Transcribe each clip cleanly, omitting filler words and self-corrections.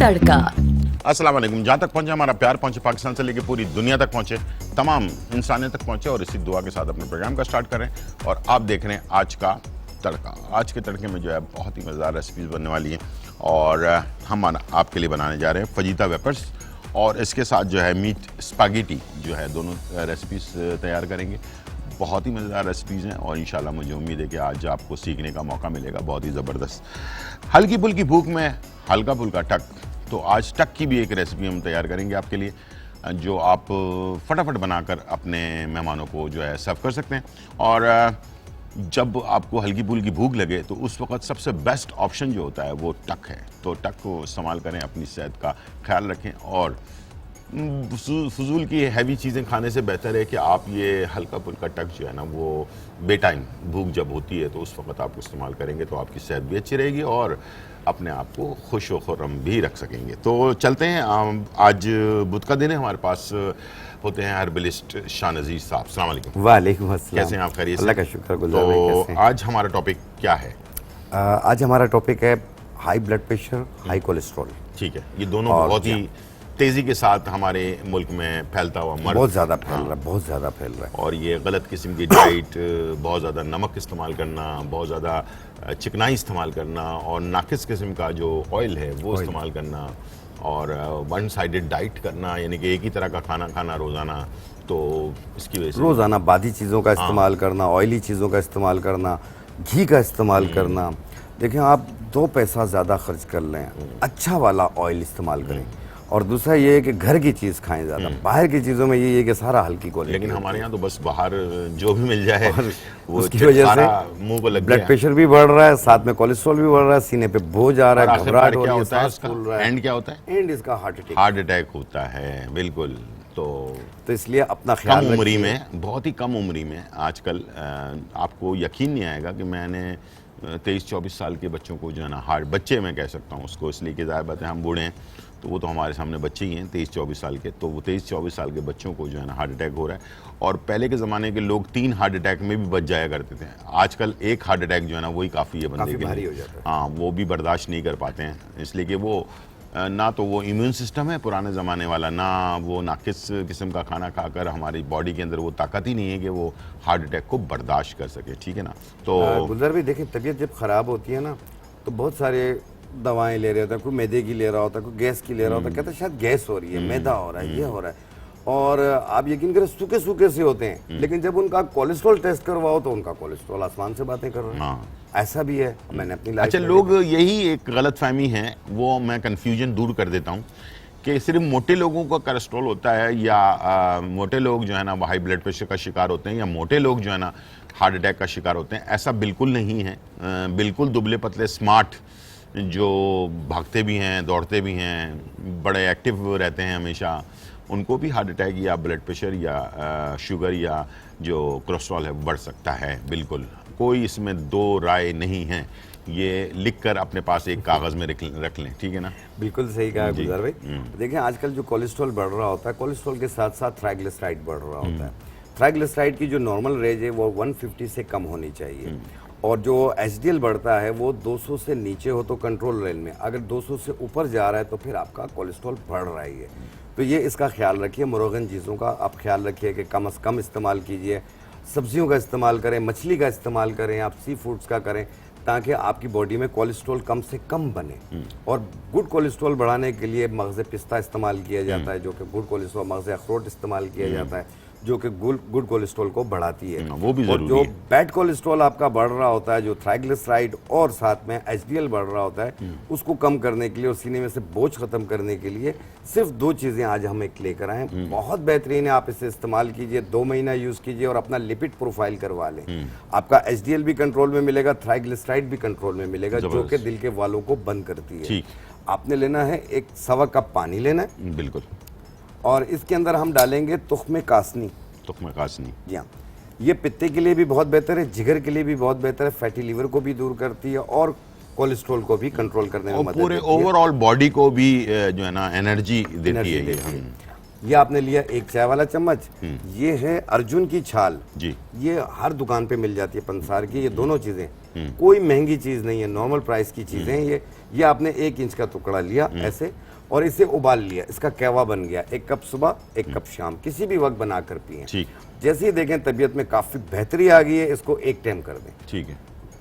तड़का। अस्सलाम वालेकुम। जहाँ तक पहुँचे हमारा प्यार पहुँचे, पाकिस्तान से लेकर पूरी दुनिया तक पहुँचे, तमाम इंसानियत तक पहुँचे, और इसी दुआ के साथ अपने प्रोग्राम का स्टार्ट करें। और आप देख रहे हैं आज का तड़का। आज के तड़के में जो है बहुत ही मज़ेदार रेसिपीज़ बनने वाली हैं, और हम आपके लिए बनाने जा रहे हैं फजीता वेपर्स, और इसके साथ जो है मीट स्पैगेटी जो है, दोनों रेसिपीज़ तैयार करेंगे। बहुत ही मज़ेदार रेसिपीज़ हैं, और इंशाल्लाह मुझे उम्मीद है कि आज आपको सीखने का मौका मिलेगा। बहुत ही ज़बरदस्त। हल्की फुल्की भूख में हल्का फुल्का टक, तो आज टक की भी एक रेसिपी हम तैयार करेंगे आपके लिए, जो आप फटाफट बनाकर अपने मेहमानों को जो है सर्व कर सकते हैं। और जब आपको हल्की फुल्की भूख लगे तो उस वक्त सबसे बेस्ट ऑप्शन जो होता है वो टक है। तो टक को इस्तेमाल करें, अपनी सेहत का ख्याल रखें, और फजूल की हैवी चीज़ें खाने से बेहतर है कि आप ये हल्का फुल्का टक जो है ना, वो बेटाइम भूख जब होती है तो उस वक्त आप इस्तेमाल करेंगे तो आपकी सेहत भी अच्छी रहेगी और अपने आप को खुश व खुर्रम भी रख सकेंगे। तो चलते हैं। आज बुध का दिन है, हमारे पास होते हैं हर्बलिस्ट शाहनज़ीर साहब। अस्सलाम वालेकुम। वालेकुम अस्सलाम। कैसे हैं आप? खैरियत से? अल्लाह का शुक्र गुज़ार। तो आज हमारा टॉपिक क्या है? आज हमारा टॉपिक है high blood pressure, high cholesterol. ठीक है। ये दोनों बहुत ही तेज़ी के साथ हमारे मुल्क में फैलता हुआ मर्ज, बहुत ज़्यादा फैल रहा है, बहुत ज़्यादा फैल रहा है। और ये गलत किस्म की डाइट, बहुत ज़्यादा नमक इस्तेमाल करना, बहुत ज़्यादा चिकनाई इस्तेमाल करना, और नाकिस किस्म का जो ऑयल है वो इस्तेमाल करना, और वन साइडेड डाइट करना, यानी कि एक ही तरह का खाना खाना रोज़ाना। तो इसकी वजह से रोज़ाना बादी चीज़ों का इस्तेमाल करना, ऑयली चीज़ों का इस्तेमाल करना, घी का इस्तेमाल करना। देखें, आप 2 पैसा ज़्यादा खर्च कर लें, अच्छा वाला ऑयल इस्तेमाल करें, और दूसरा ये है कि घर की चीज़ खाएं ज़्यादा। बाहर की चीज़ों में ये है कि सारा हल्की क्वालिटी। लेकिन हमारे यहाँ तो बस बाहर जो भी मिल जाए वो उसकी वजह से मुंह को लग ब्लड प्रेशर भी बढ़ रहा है, साथ में कोलेस्ट्रॉल भी बढ़ रहा है, सीने पे बोझ आ रहा है, घबराहट हो रही है, सांस फूल रहा है। एंड क्या होता है? एंड इसका हार्ट अटैक होता है। बिल्कुल। तो इसलिए अपना ख्याल कम उम्री में, बहुत ही कम उम्री में आजकल आपको यकीन नहीं आएगा कि मैंने 23-24 साल के बच्चों को जो है ना, हार्ट, बच्चे मैं कह सकता हूँ उसको, इसलिए कि ज़ाहिर बात है हम बूढ़े हैं तो वो तो हमारे सामने बच्चे ही हैं 23-24 साल के। तो वो 23-24 साल के बच्चों को जो है ना हार्ट अटैक हो रहा है। और पहले के ज़माने के लोग 3 हार्ट अटैक में भी बच जाया करते थे। आजकल 1 हार्ट अटैक जो है ना वही काफ़ी है बंदे के लिए। हाँ, वो भी बर्दाश्त नहीं कर पाते हैं, इसलिए कि वो ना तो वो इम्यून सिस्टम है पुराने ज़माने वाला, ना वो नाकिस किस्म का खाना खाकर हमारी बॉडी के अंदर वो ताकत ही नहीं है कि वो हार्ट अटैक को बर्दाश्त कर सके। ठीक है ना? तो गुजर भी देखें, तबीयत जब ख़राब होती है ना तो बहुत सारे दवाएं ले रहे होता है, कोई मैदे की ले रहा होता है, कोई गैस की ले रहा होता है, कहता है शायद गैस हो रही है, मैदा हो रहा है, ये हो रहा है, और आप यकीन करें सूखे सूखे से होते हैं। लेकिन जब उनका कोलेस्ट्रॉल टेस्ट करवाओ तो उनका कोलेस्ट्रॉल आसमान से बातें कर रहे हैं। ऐसा भी है, मैंने अपनी लाइफ। अच्छा, लोग यही एक गलत फहमी है, वो मैं कन्फ्यूजन दूर कर देता हूँ कि सिर्फ मोटे लोगों का कोलेस्ट्रॉल होता है, या मोटे लोग जो है ना हाई ब्लड प्रेशर का शिकार होते हैं, या मोटे लोग जो है ना हार्ट अटैक का शिकार होते हैं। ऐसा बिल्कुल नहीं है। बिल्कुल दुबले पतले स्मार्ट, जो भागते भी हैं, दौड़ते भी हैं, बड़े एक्टिव रहते हैं हमेशा, उनको भी हार्ट अटैक या ब्लड प्रेशर या शुगर या जो कोलेस्ट्रॉल है बढ़ सकता है। बिल्कुल, कोई इसमें 2 राय नहीं है। ये लिखकर अपने पास एक कागज़ में रख लें। ठीक है ना? बिल्कुल सही कहा गुजर भाई। देखें, आजकल जो कोलेस्ट्रॉल बढ़ रहा होता है, कोलेस्ट्रॉल के साथ साथ ट्राइग्लिसराइड बढ़ रहा होता है। ट्राइग्लिसराइड की जो नॉर्मल रेंज है वो 150 से कम होनी चाहिए, और जो एचडीएल बढ़ता है वो 200 से नीचे हो तो कंट्रोल रेंज में, अगर 200 से ऊपर जा रहा है तो फिर आपका कोलेस्ट्रॉल बढ़ रहा है। तो ये इसका ख्याल रखिए। मुर्गन चीज़ों का आप ख्याल रखिए कि कम से कम इस्तेमाल कीजिए, सब्जियों का इस्तेमाल करें, मछली का इस्तेमाल करें, आप सी फूड्स का करें, ताकि आपकी बॉडी में कोलेस्ट्रॉल कम से कम बने। और गुड कोलेस्ट्रॉल बढ़ाने के लिए मगज़ पिस्ता इस्तेमाल किया जाता है, जो कि गुड कोलेस्ट्रॉल, मगज़ अखरोट इस्तेमाल किया जाता है, जो कि गुड कोलेस्ट्रॉल को बढ़ाती है। वो भी और जो बैड कोलेस्ट्रॉल आपका बढ़ रहा होता है, जो ट्राइग्लिसराइड और साथ में एचडीएल बढ़ रहा होता है, उसको कम करने के लिए और सीने में से बोझ खत्म करने के लिए सिर्फ 2 चीज़ें आज हम एक लेकर आए हैं। बहुत बेहतरीन है, आप इसे इस्तेमाल कीजिए, 2 महीना यूज़ कीजिए और अपना लिपिड प्रोफाइल करवा लें। आपका एचडीएल भी कंट्रोल में मिलेगा, ट्राइग्लिसराइड भी कंट्रोल में मिलेगा, जो कि दिल के वालों को बंद करती है। आपने लेना है 1 सवा कप पानी लेना है। बिल्कुल। और इसके अंदर हम डालेंगे तुख्म कासनी। जी, ये पित्ते के लिए भी बहुत बेहतर है, जिगर के लिए भी बहुत बेहतर है, फैटी लीवर को भी दूर करती है, और कोलेस्ट्रॉल को भी कंट्रोल करने में मदद देती है, पूरे ओवरऑल बॉडी को भी जो है ना एनर्जी देती है। ये आपने लिया 1 चाय वाला चम्मच। ये है अर्जुन की छाल जी, ये हर दुकान पे मिल जाती है, पंसार की। ये दोनों चीजें कोई महंगी चीज नहीं है, नॉर्मल प्राइस की चीजें हैं ये आपने 1 इंच का टुकड़ा लिया ऐसे, और इसे उबाल लिया, इसका कहवा बन गया, 1 कप सुबह 1 कप शाम, किसी भी वक्त बनाकर पिए। ठीक। जैसे ही देखें तबीयत में काफ़ी बेहतरी आ गई है, इसको 1 टाइम कर दें। ठीक है।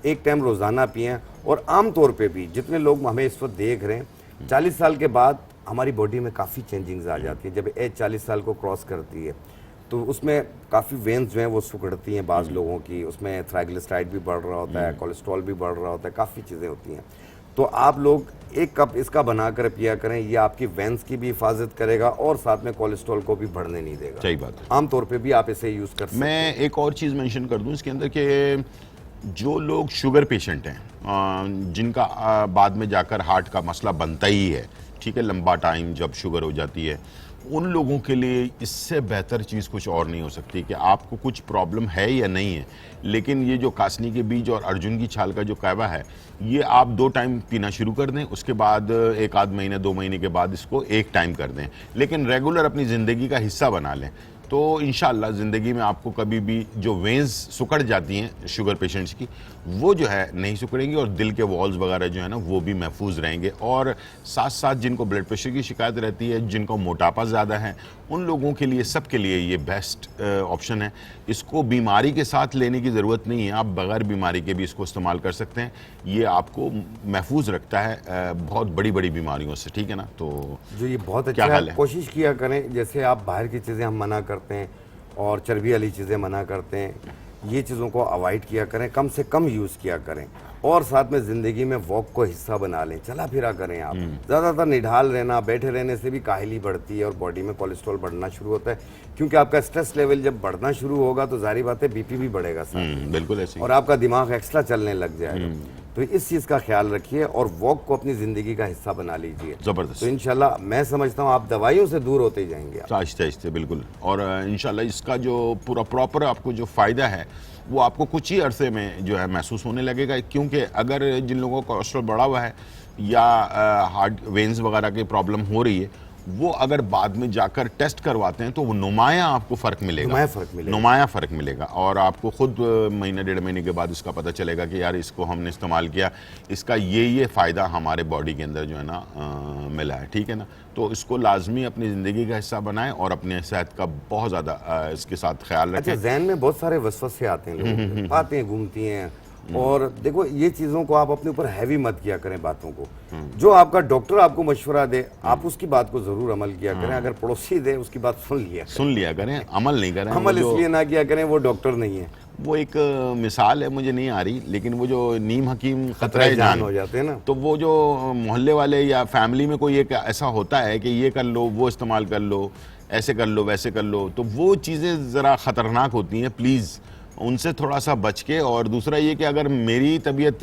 1 टाइम रोज़ाना पिएं। और आम तौर पे भी जितने लोग हमें इस वक्त देख रहे हैं, 40 साल के बाद हमारी बॉडी में काफ़ी चेंजिंग्स आ जाती है। जब एज 40 साल को क्रॉस करती है तो उसमें काफ़ी वेन्स जो हैं वो सिकुड़ती हैं बाज़ लोगों की, उसमें ट्राइग्लिसराइड भी बढ़ रहा होता है, कोलेस्ट्रॉल भी बढ़ रहा होता है, काफ़ी चीज़ें होती हैं। तो आप लोग 1 कप इसका बनाकर पिया करें, ये आपकी वेंस की भी हिफाजत करेगा और साथ में कोलेस्ट्रॉल को भी बढ़ने नहीं देगा। सही बात है। आमतौर पे भी आप इसे यूज़ कर सकते हैं। मैं एक और चीज़ मेंशन कर दूं इसके अंदर कि जो लोग शुगर पेशेंट हैं, जिनका बाद में जाकर हार्ट का मसला बनता ही है, ठीक है, लंबा टाइम जब शुगर हो जाती है, उन लोगों के लिए इससे बेहतर चीज़ कुछ और नहीं हो सकती कि आपको कुछ प्रॉब्लम है या नहीं है, लेकिन ये जो कासनी के बीज और अर्जुन की छाल का जो कहवा है, ये आप 2 टाइम पीना शुरू कर दें, उसके बाद 1 आध महीने 2 महीने के बाद इसको 1 टाइम कर दें, लेकिन रेगुलर अपनी ज़िंदगी का हिस्सा बना लें। तो इंशाल्लाह ज़िंदगी में आपको कभी भी जो वेंस सुकड़ जाती हैं शुगर पेशेंट्स की, वो जो है नहीं सुकड़ेंगी और दिल के वॉल्स वगैरह जो है ना वो भी महफूज रहेंगे। और साथ साथ जिनको ब्लड प्रेशर की शिकायत रहती है, जिनको मोटापा ज़्यादा है, उन लोगों के लिए, सब के लिए ये बेस्ट ऑप्शन है। इसको बीमारी के साथ लेने की ज़रूरत नहीं है, आप बग़ैर बीमारी के भी इसको इस्तेमाल कर सकते हैं। ये आपको महफूज रखता है बहुत बड़ी बड़ी बीमारियों से, ठीक है ना। तो जो ये बहुत क्या अच्छा हाल है, है? कोशिश किया करें। जैसे आप बाहर की चीज़ें हम मना करते हैं और चर्बी वाली चीज़ें मना करते हैं, ये चीज़ों को अवॉइड किया करें, कम से कम यूज़ किया करें। और साथ में ज़िंदगी में वॉक को हिस्सा बना लें, चला फिरा करें। आप ज़्यादातर निढाल रहना, बैठे रहने से भी काहली बढ़ती है और बॉडी में कोलेस्ट्रॉल बढ़ना शुरू होता है, क्योंकि आपका स्ट्रेस लेवल जब बढ़ना शुरू होगा तो जाहिर बात है बीपी भी बढ़ेगा साथ, बिल्कुल ऐसे ही। और आपका दिमाग एक्स्ट्रा चलने लग जाएगा। तो इस चीज़ का ख्याल रखिए और वॉक को अपनी ज़िंदगी का हिस्सा बना लीजिए। ज़बरदस्त। तो इंशाल्लाह मैं समझता हूँ आप दवाइयों से दूर होते ही जाएंगे। आहिस्ते आहिस्ते, बिल्कुल। और इंशाल्लाह इसका जो पूरा प्रॉपर आपको जो फ़ायदा है वो आपको कुछ ही अरसे में जो है महसूस होने लगेगा। क्योंकि अगर जिन लोगों का कोलेस्ट्रॉल बढ़ा हुआ है या हार्ट वेन्स वगैरह की प्रॉब्लम हो रही है, वो अगर बाद में जाकर टेस्ट करवाते हैं तो वो नुमाया आपको फ़र्क मिलेगा, नुमाया फ़र्क मिलेगा। और आपको खुद महीने 1.5 महीने के बाद इसका पता चलेगा कि यार इसको हमने इस्तेमाल किया, इसका ये फ़ायदा हमारे बॉडी के अंदर जो है ना मिला है, ठीक है ना। तो इसको लाजमी अपनी ज़िंदगी का हिस्सा बनाएं और अपने सेहत का बहुत ज़्यादा इसके साथ ख्याल रखें। अच्छा, जहन में बहुत सारे वसवसे आते हैं, लोग आते हैं, घूमती हैं। और देखो, ये चीज़ों को आप अपने ऊपर हैवी मत किया करें बातों को। जो आपका डॉक्टर आपको मशवरा दे, आप उसकी बात को ज़रूर अमल किया करें। अगर पड़ोसी दे उसकी बात सुन लिया करें, अमल नहीं करें। अमल इसलिए ना किया करें, वो डॉक्टर नहीं है। वो एक मिसाल है, मुझे नहीं आ रही, लेकिन वो जो नीम हकीम खतरा जान हो जाते हैं ना, तो वो जो मोहल्ले वाले या फैमिली में कोई एक ऐसा होता है कि ये कर लो, वो इस्तेमाल कर लो, ऐसे कर लो, वैसे कर लो, तो वो चीज़ें ज़रा ख़तरनाक होती हैं। प्लीज़ उनसे थोड़ा सा बच के। और दूसरा ये कि अगर मेरी तबीयत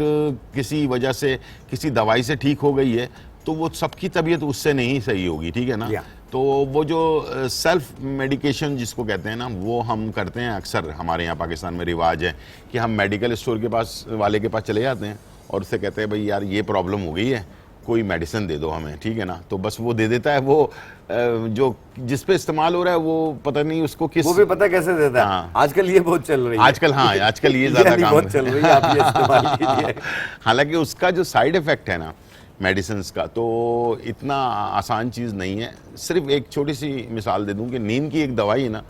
किसी वजह से किसी दवाई से ठीक हो गई है तो वो सबकी तबीयत उससे नहीं सही होगी, ठीक है ना। तो वो जो सेल्फ मेडिकेशन जिसको कहते हैं ना, वो हम करते हैं अक्सर। हमारे यहाँ पाकिस्तान में रिवाज है कि हम मेडिकल स्टोर के पास वाले के पास चले जाते हैं और उससे कहते हैं भाई यार ये प्रॉब्लम हो गई है, कोई मेडिसिन दे दो हमें, ठीक है ना। तो बस वो दे देता है, वो जो जिस पे इस्तेमाल हो रहा है वो पता नहीं उसको किस, वो भी पता कैसे देता है। हाँ। आजकल ये बहुत चल रही है, आजकल ये ज़्यादा काम बहुत चल रही है, आप ये इस्तेमाल कीजिए। हालांकि उसका जो साइड इफ़ेक्ट है ना मेडिसिन्स का, तो इतना आसान चीज़ नहीं है। सिर्फ एक छोटी सी मिसाल दे दूं कि नींद की एक दवाई है ना,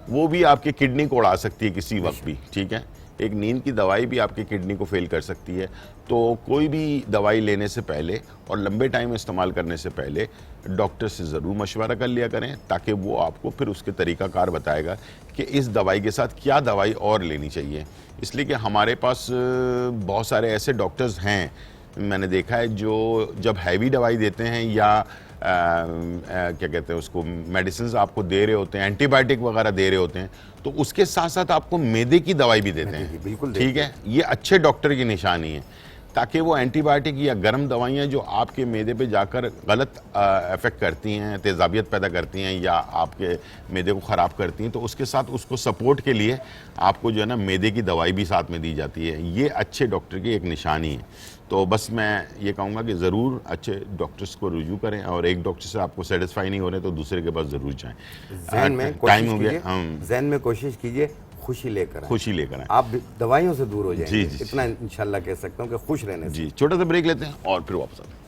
वो भी आपकी किडनी को उड़ा सकती है किसी वक्त भी, ठीक है। एक नींद की दवाई भी आपकी किडनी को फेल कर सकती है। तो कोई भी दवाई लेने से पहले और लंबे टाइम इस्तेमाल करने से पहले डॉक्टर से ज़रूर मशवरा कर लिया करें, ताकि वो आपको फिर उसके तरीक़ाकार बताएगा कि इस दवाई के साथ क्या दवाई और लेनी चाहिए। इसलिए कि हमारे पास बहुत सारे ऐसे डॉक्टर्स हैं, मैंने देखा है, जो जब हैवी दवाई देते हैं या क्या कहते हैं उसको, मेडिसिन आपको दे रहे होते हैं, एंटीबायोटिक वगैरह दे रहे होते हैं, तो उसके साथ साथ आपको मैदे की दवाई भी देते हैं, बिल्कुल, ठीक है। ये अच्छे डॉक्टर की निशानी है, ताकि वो एंटीबायोटिक या गर्म दवाइयाँ जो आपके मैदे पे जाकर गलत इफेक्ट करती हैं, तेज़ाबियत पैदा करती हैं या आपके मैदे को ख़राब करती हैं, तो उसके साथ उसको सपोर्ट के लिए आपको जो है ना मैदे की दवाई भी साथ में दी जाती है। ये अच्छे डॉक्टर की एक निशानी है। तो बस मैं ये कहूँगा कि ज़रूर अच्छे डॉक्टर्स को रुजू करें, और एक डॉक्टर से आपको सेटिस्फाई नहीं हो रहे तो दूसरे के पास ज़रूर जाएँ। टाइम हो गया, ज़हन में कोशिश कीजिए खुशी लेकर आएं। आप दवाइयों से दूर हो जाएंगे। जी, इतना इंशाल्लाह कह सकता हूँ कि खुश रहने से। जी, छोटा सा ब्रेक लेते हैं और फिर वापस आते हैं।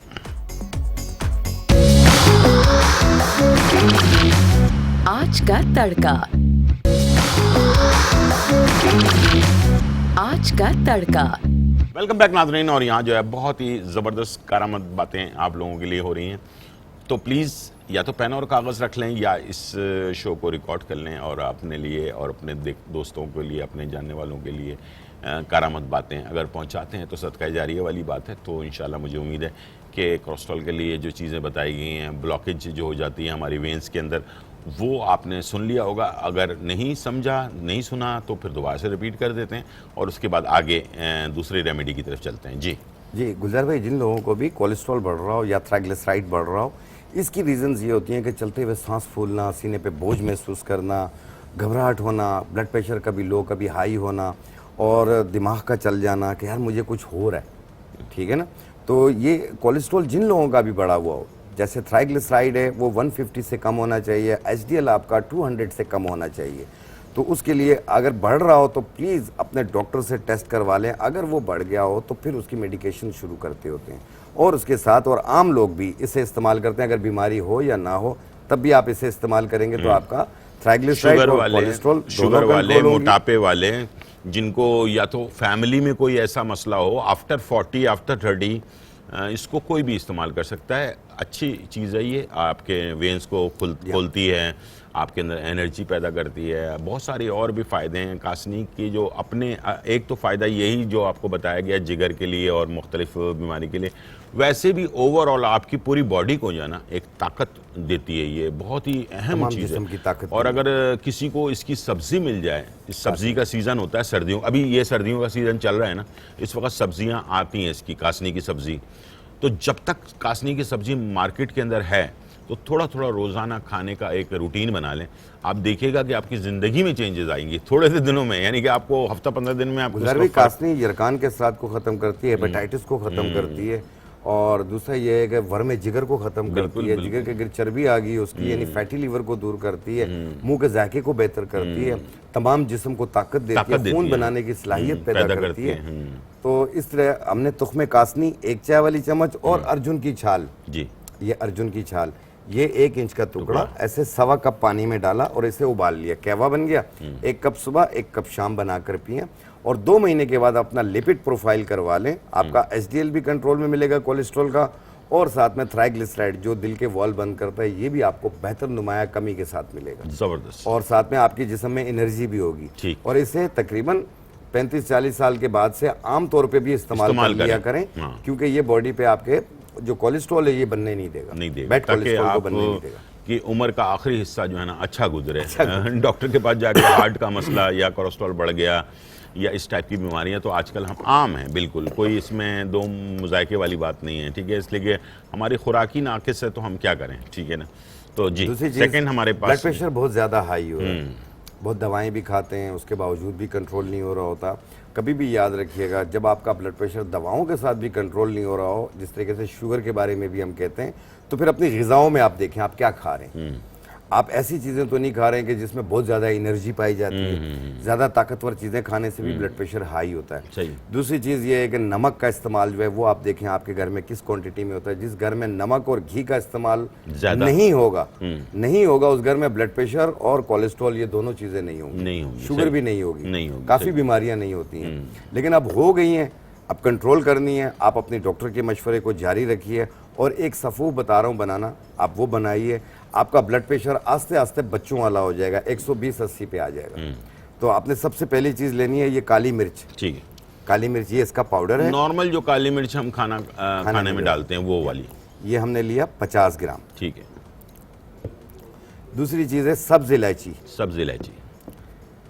आज का तड़का। आज का तड़का। वेलकम बैक नाज़रीन। और यहाँ जो है बहुत ही ज़बरदस्त कारामद बातें आप लोगों के लिए हो रही हैं, तो प्लीज़ या तो पेन और कागज़ रख लें या इस शो को रिकॉर्ड कर लें और अपने लिए और अपने दोस्तों के लिए, अपने जानने वालों के लिए कारामद बातें अगर पहुँचाते हैं तो सदका जारिया वाली बात है। तो इंशाल्लाह मुझे उम्मीद है कि कोलेस्ट्रॉल के लिए जो चीज़ें बताई गई हैं, ब्लॉकेज जो हो जाती है हमारी वेंस के अंदर, वो आपने सुन लिया होगा। अगर नहीं समझा, नहीं सुना तो फिर दोबारा से रिपीट कर देते हैं और उसके बाद आगे दूसरी रेमेडी की तरफ चलते हैं। जी गुलजार भाई, जिन लोगों को भी कोलेस्ट्रॉल बढ़ रहा हो या ट्राइग्लिसराइड बढ़ रहा हो, इसकी रीजंस ये होती हैं कि चलते हुए सांस फूलना, सीने पे बोझ महसूस करना, घबराहट होना, ब्लड प्रेशर कभी लो कभी हाई होना और दिमाग का चल जाना कि यार मुझे कुछ हो रहा है। ठीक है ना। तो ये कोलेस्ट्रॉल जिन लोगों का भी बढ़ा हुआ हो, जैसे ट्राइग्लिसराइड है वो 150 से कम होना चाहिए, एचडीएल आपका 200 से कम होना चाहिए। तो उसके लिए अगर बढ़ रहा हो तो प्लीज़ अपने डॉक्टर से टेस्ट करवा लें। अगर वो बढ़ गया हो तो फिर उसकी मेडिकेशन शुरू करते होते हैं और उसके साथ और आम लोग भी इसे इस्तेमाल करते हैं। अगर बीमारी हो या ना हो तब भी आप इसे इस्तेमाल करेंगे तो आपका ट्राइग्लिसराइड और कोलेस्ट्रॉल, शुगर वाले, मोटापे वाले, जिनको या तो फैमिली में कोई ऐसा मसला हो, आफ्टर 40 आफ्टर 30 इसको कोई भी इस्तेमाल कर सकता है। अच्छी चीज़ है ये, आपके वेंस को खोलती है, आपके अंदर एनर्जी पैदा करती है, बहुत सारे और भी फ़ायदे हैं कासनी की। जो अपने एक तो फ़ायदा यही जो आपको बताया गया जिगर के लिए और मुख्तलिफ बीमारी के लिए, वैसे भी ओवरऑल आपकी पूरी बॉडी को जो है ना एक ताकत देती है। ये बहुत ही अहम चीज़ है। और अगर किसी को इसकी सब्ज़ी मिल जाए, इस सब्ज़ी का सीज़न होता है सर्दियों, अभी ये सर्दियों का सीज़न चल रहा है ना, इस वक्त सब्ज़ियाँ आती हैं इसकी, कासनी की सब्ज़ी। तो जब तक कासनी की सब्ज़ी मार्केट के अंदर है तो थोड़ा थोड़ा रोज़ाना खाने का एक रूटीन बना लें। आप देखिएगा कि आपकी ज़िंदगी में चेंजेस आएंगी थोड़े से दिनों में, यानी कि आपको हफ्ता 15 दिन में आपको कासनी यरकान के साथ को ख़त्म करती है, हेपेटाइटिस को ख़त्म करती है और दूसरा ये है कि वर्म जिगर को ख़त्म करती है। जिगर के गिर चर्बी आ गई उसकी, यानी फैटी लीवर को दूर करती है, मुंह के जायके को बेहतर करती है, तमाम जिस्म को ताकत देती है, खून बनाने की सलाहियत पैदा करती है। तो इस तरह हमने तुख्मे कासनी, एक चाय वाली चम्मच और अर्जुन की छाल, जी ये अर्जुन की छाल, ये 1 इंच का टुकड़ा ऐसे 1.25 कप पानी में डाला और इसे उबाल लिया, कहवा बन गया। 1 कप सुबह 1 कप शाम बनाकर पिए और 2 महीने के बाद अपना लिपिड प्रोफाइल करवा लें। आपका एचडीएल भी कंट्रोल में मिलेगा कोलेस्ट्रॉल का, और साथ में ट्राइग्लिसराइड जो दिल के वॉल बंद करता है ये भी आपको बेहतर नुमाया कमी के साथ मिलेगा। जबरदस्त। और साथ में आपके जिस्म में एनर्जी भी होगी। और इसे तकरीबन 35-40 साल के बाद से आम तौर पे भी इस्तेमाल कर लिया करें, क्योंकि ये बॉडी पे आपके जो कोलेस्ट्रॉल है ये बनने नहीं देगा, बैड कोलेस्ट्रॉल को बनने नहीं देगा। कि उम्र का आखिरी हिस्सा जो है ना अच्छा गुजरे। डॉक्टर के पास जाके हार्ट का मसला या कोलेस्ट्रॉल बढ़ गया या इस टाइप की बीमारियां तो आजकल हम आम हैं, बिल्कुल कोई इसमें दो मुजायके वाली बात नहीं है। ठीक है, इसलिए हमारी खुराकी नाकिस है तो हम क्या करें। ठीक है ना। तो जी सेकंड हमारे पास ब्लड प्रेशर बहुत ज़्यादा हाई हो रहा है, बहुत दवाएं भी खाते हैं, उसके बावजूद भी कंट्रोल नहीं हो रहा होता। कभी भी याद रखिएगा, जब आपका ब्लड प्रेशर दवाओं के साथ भी कंट्रोल नहीं हो रहा हो, जिस तरीके से शुगर के बारे में भी हम कहते हैं, तो फिर अपनी ग़िज़ाओं में आप देखें आप क्या खा रहे हैं। आप ऐसी चीज़ें तो नहीं खा रहे हैं कि जिसमें बहुत ज़्यादा एनर्जी पाई जाती है। ज़्यादा ताकतवर चीज़ें खाने से भी ब्लड प्रेशर हाई होता है। दूसरी चीज़ ये है कि नमक का इस्तेमाल जो है वो आप देखें आपके घर में किस क्वांटिटी में होता है। जिस घर में नमक और घी का इस्तेमाल नहीं होगा उस घर में ब्लड प्रेशर और कोलेस्ट्रॉल ये दोनों चीज़ें नहीं होंगी, शुगर भी नहीं होगी, काफ़ी बीमारियाँ नहीं होती हैं। लेकिन अब हो गई हैं, अब कंट्रोल करनी है। आप अपने डॉक्टर के मशवरे को जारी रखिए और एक सफ़ूफ बता रहा हूँ बनाना, आप वो बनाइए। आपका ब्लड प्रेशर आस्ते आस्ते बच्चों वाला हो जाएगा, 120-80 पे आ जाएगा। तो आपने सबसे पहली चीज़ लेनी है ये काली मिर्च। ठीक है, काली मिर्च ये इसका पाउडर है। नॉर्मल जो काली मिर्च हम खाने में डालते हैं वो वाली, ये हमने लिया 50 ग्राम। ठीक है। दूसरी चीज़ है सब्ज इलायची। सब्ज इलायची,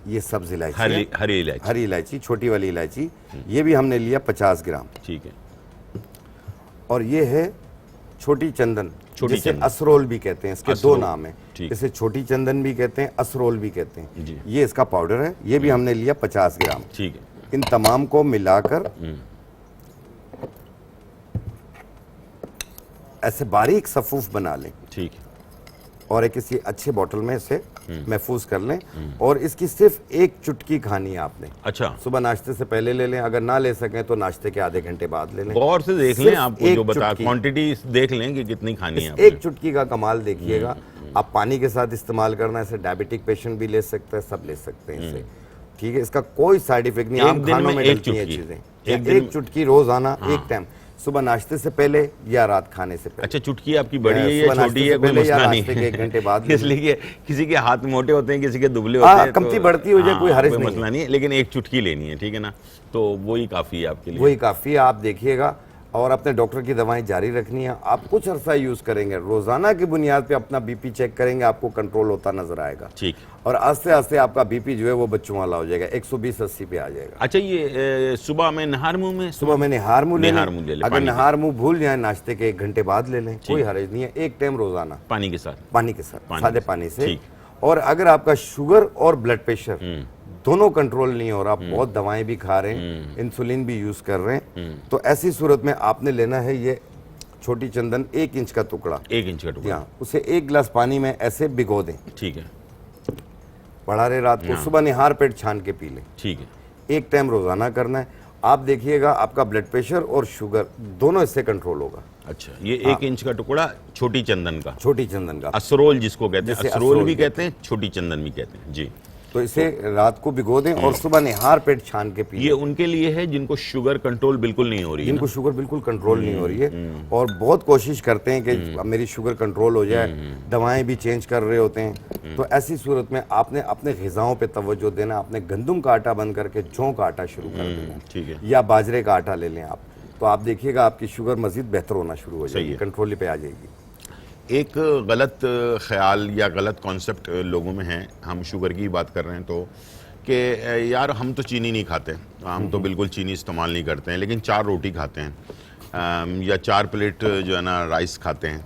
ये सब्ज इलायची, हरी इलायची, हरी इलायची, छोटी वाली इलायची, ये भी हमने लिया 50 ग्राम। ठीक है। और ये है छोटी चंदन, जिसे असरोल भी कहते हैं, इसके दो नाम हैं, इसे छोटी चंदन भी कहते हैं, असरोल भी कहते हैं। ये इसका पाउडर है, ये भी हमने लिया 50 ग्राम। ठीक है। इन तमाम को मिलाकर ऐसे बारीक सफूफ बना लें। ठीक है। और एक किसी अच्छे बॉटल में इसे महफूज कर लें। और इसकी सिर्फ एक चुटकी खानी है आपने। अच्छा, सुबह नाश्ते से पहले ले लें, अगर ना ले सकें तो नाश्ते के आधे घंटे बाद ले लें। गौर से देख लें, सिर्फ आपको एक जो बता चुटकी। क्वांटिटी देख लें कि कितनी खानी है इस आपने। एक चुटकी का कमाल देखिएगा। आप पानी के साथ इस्तेमाल करना, इसे डायबिटिक पेशेंट भी ले सकते हैं, सब ले सकते हैं इसे। ठीक है, इसका कोई साइड इफेक्ट नहीं। एक आम दिन खानों में में एक डलती हैं चुटकी। चीजें। एक एक चुटकी रोजाना एक टाइम, सुबह नाश्ते से पहले या रात खाने से पहले। अच्छा, चुटकी आपकी बड़ी है या सुबह नाश्ते छोटी से है, कोई पहले या मसला नहीं नाश्ते के 1 घंटे बाद। इसलिए कि किसी के हाथ मोटे होते हैं, किसी के दुबले होते हैं, कमती बढ़ती हो जाए, कोई हर्ज नहीं मसला नहीं है, लेकिन एक चुटकी लेनी है, ठीक है ना, तो वही काफी है आपके लिए। वही काफी है। आप देखिएगा, और अपने डॉक्टर की दवाएं जारी रखनी है। आप कुछ अरसा यूज करेंगे, रोजाना की बुनियाद पे अपना बीपी चेक करेंगे, आपको कंट्रोल होता नजर आएगा। ठीक। और आस्ते आस्ते आपका बीपी जो है वो बच्चों वाला हो जाएगा, 120-80 पे आ जाएगा। अच्छा, ये सुबह में नहार मुंह में, सुबह में निहार मुंह ले निहार मुंह ले लें। लें, अगर पानी निहार मुंह भूल जाए, नाश्ते के 1 घंटे बाद ले लें, कोई हर्ज नहीं है। एक टाइम रोजाना पानी के साथ, पानी के साथ, पानी सादे के पानी साथ, से। ठीक। और अगर आपका शुगर और ब्लड प्रेशर दोनों कंट्रोल नहीं हो रहा, आप बहुत दवाएं भी खा रहे हैं, इंसुलिन भी यूज कर रहे हैं, तो ऐसी सूरत में आपने लेना है ये छोटी चंदन 1 इंच का टुकड़ा। 1 इंच का टुकड़ा, हाँ, उसे 1 गिलास पानी में ऐसे भिगो दें। ठीक है, बढ़ा रहे रात को, सुबह निहार पेट छान के पी लें। ठीक है। एक टाइम रोजाना करना है। आप देखिएगा आपका ब्लड प्रेशर और शुगर दोनों इससे कंट्रोल होगा। अच्छा, ये 1 इंच का टुकड़ा छोटी चंदन का, छोटी चंदन का, असरोल जिसको कहते हैं, जिसे असरोल असरोल भी कहते हैं, छोटी चंदन भी कहते हैं जी। तो इसे रात को भिगो दें और सुबह निहार पेट छान के पी ये उनके लिए है जिनको शुगर कंट्रोल बिल्कुल नहीं हो रही है जिनको ना? शुगर बिल्कुल कंट्रोल नहीं हो रही है और बहुत कोशिश करते हैं कि मेरी शुगर कंट्रोल हो जाए, दवाएं भी चेंज कर रहे होते हैं। तो ऐसी सूरत में आपने अपने ग़िज़ाओं पे तवज्जो देना। आपने गंदम का आटा बंद करके जौ का आटा शुरू कर देना, ठीक है। या बाजरे का आटा ले लें आप, तो आप देखिएगा आपकी शुगर मजीद बेहतर होना शुरू हो सही जाएगी, है। कंट्रोल पे आ जाएगी। एक गलत ख्याल या गलत कॉन्सेप्ट लोगों में है, हम शुगर की बात कर रहे हैं तो, कि यार हम तो चीनी नहीं खाते, हम तो बिल्कुल चीनी इस्तेमाल नहीं करते हैं, लेकिन 4 रोटी खाते हैं या 4 प्लेट जो है ना राइस खाते हैं,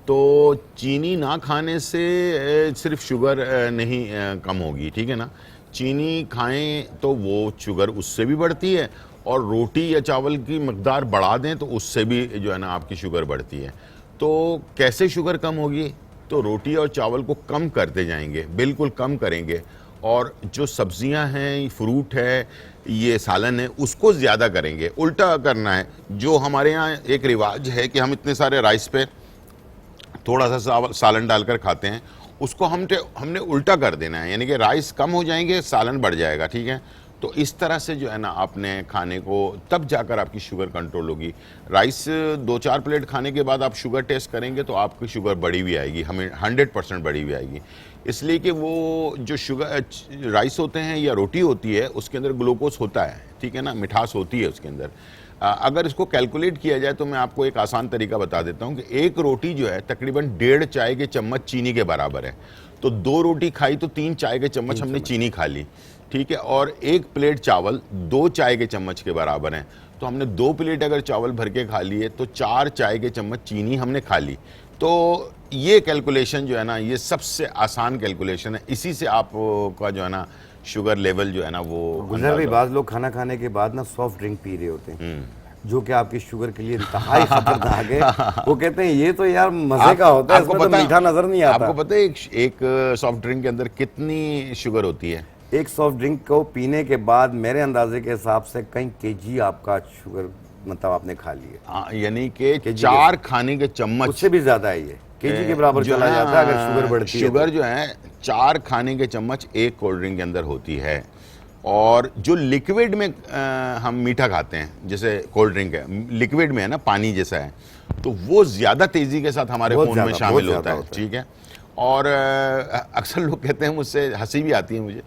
तो चीनी ना खाने से सिर्फ शुगर नहीं कम होगी, ठीक है ना। चीनी खाएं तो वो शुगर उससे भी बढ़ती है, और रोटी या चावल की मकदार बढ़ा दें तो उससे भी जो है ना आपकी शुगर बढ़ती है। तो कैसे शुगर कम होगी? तो रोटी और चावल को कम करते जाएंगे, बिल्कुल कम करेंगे, और जो सब्जियां हैं, फ्रूट है, ये सालन है, उसको ज़्यादा करेंगे। उल्टा करना है। जो हमारे यहाँ एक रिवाज है कि हम इतने सारे राइस पे थोड़ा सा सालन डालकर खाते हैं, उसको हमने उल्टा कर देना है, यानी कि राइस कम हो जाएंगे, सालन बढ़ जाएगा, ठीक है। तो इस तरह से जो है ना आपने खाने को, तब जाकर आपकी शुगर कंट्रोल होगी। राइस 2-4 प्लेट खाने के बाद आप शुगर टेस्ट करेंगे तो आपकी शुगर बढ़ी हुई आएगी, हमें 100% बढ़ी हुई आएगी। इसलिए कि वो जो शुगर राइस होते हैं या रोटी होती है, उसके अंदर ग्लूकोज होता है, ठीक है ना, मिठास होती है उसके अंदर। अगर इसको कैलकुलेट किया जाए तो मैं आपको एक आसान तरीका बता देता हूँ कि एक रोटी जो है तकरीबन 1.5 चाय के चम्मच चीनी के बराबर है। तो 2 रोटी खाई तो 3 चाय के चम्मच हमने चीनी खा ली, ठीक है। और 1 प्लेट चावल 2 चाय के चम्मच के बराबर है, तो हमने 2 प्लेट अगर चावल भर के खा लिए तो 4 चाय के चम्मच चीनी हमने खा ली। तो ये कैलकुलेशन जो है ना, ये सबसे आसान कैलकुलेशन है, इसी से आपका जो है ना शुगर लेवल जो है ना वो गुजर भाई, बाद लोग खाना खाने के बाद ना सॉफ्ट ड्रिंक पी रहे होते हैं, जो कि आपकी शुगर के लिए इंतहाई खतरनाक है। वो कहते हैं ये तो यार मजे का होता है, इसमें तो मीठा नजर नहीं आता। आपको पता है एक सॉफ्ट ड्रिंक के अंदर कितनी शुगर होती है? एक सॉफ्ट ड्रिंक को पीने के बाद मेरे अंदाजे के हिसाब से कई केजी आपका शुगर मतलब आपने खा लिया, यानी कि 4 खाने के चम्मच, उससे भी ज्यादा है ये, केजी के बराबर चला जाता है अगर शुगर बढ़ती है। शुगर जो है 4 खाने के चम्मच एक कोल्ड ड्रिंक के अंदर होती है। और जो लिक्विड में हम मीठा खाते हैं, जैसे कोल्ड ड्रिंक है, लिक्विड में है ना, पानी जैसा है, तो वो ज़्यादा तेज़ी के साथ हमारे खून में शामिल होता है, ठीक है। और अक्सर लोग कहते हैं, मुझसे हंसी भी आती है मुझे,